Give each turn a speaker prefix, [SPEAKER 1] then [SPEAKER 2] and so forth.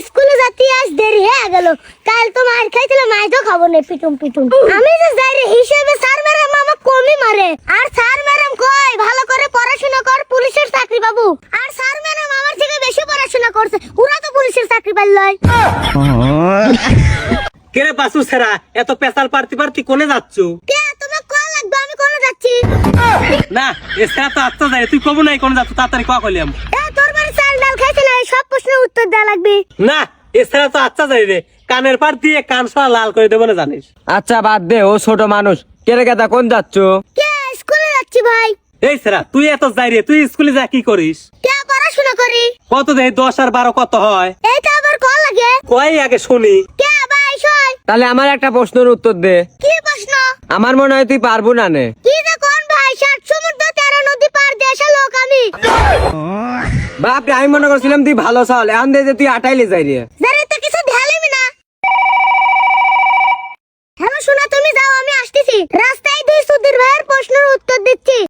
[SPEAKER 1] স্কুলে যাতে আজ দেরি হয়ে গেল, কাল তো মার খাইছিল, মাই তো খাবো না পিটুম পিটুম। আমি যে যাই রে হিসেবে স্যার ম্যাডাম আমাকে কমই মারে। আর স্যার ম্যাডাম কয় ভালো করে পড়াশোনা কর, পুলিশের চাকরি পাবো। আর স্যার ম্যাডাম আমার থেকে বেশি পড়াশোনা করছে, ওরা তো পুলিশের চাকরি পাইলই।
[SPEAKER 2] কেরে পাসু সেরা এত পেশাল পারতি পারতি কোনে যাচ্ছ?
[SPEAKER 1] কে তোমাকে কল লাগবে, আমি কোনে যাচ্ছি?
[SPEAKER 2] না এ সেরা তো আচ্ছা যায়, তুই কব নাই কোনে যাচ্ছ, তাড়াতাড়ি কইলাম।
[SPEAKER 1] তোর বাড়ি চাল ডাল খাইছিল, এই সব প্রশ্নের উত্তর দেওয়া লাগবে।
[SPEAKER 2] না এ সেরা তো আচ্ছা যায় রে, কানের পার দিয়ে কান সরা লাল করে দেবো না জানিস।
[SPEAKER 3] আচ্ছা বাদ দে, ও ছোট মানুষ। কেরে গেদা কোন যাচ্ছ?
[SPEAKER 1] কে স্কুলে যাচ্ছি ভাই।
[SPEAKER 2] এই সেরা তুই এত যাই রে, তুই স্কুলে যা কি করিস?
[SPEAKER 1] কে পড়াশোনা করি।
[SPEAKER 2] কত দেয় 10 আর 12 কত হয়?
[SPEAKER 1] এইটা আবার কল লাগে।
[SPEAKER 2] কয় আগে শুনি।
[SPEAKER 1] কে ভাই সই।
[SPEAKER 3] তাহলে আমার একটা প্রশ্নের উত্তর দে।
[SPEAKER 1] কি প্রশ্ন?
[SPEAKER 3] আমার মনে হয় তুই পারবো না নে।
[SPEAKER 1] কি যে কোন ভাই, 7 সমুদ্র 13 নদী পার দেশে লোক আমি।
[SPEAKER 3] বাপ রে, আমি মনে করছিলাম তুই ভালো চাল, এখন দে যে তুই আটাইলে যাই রে।
[SPEAKER 1] যে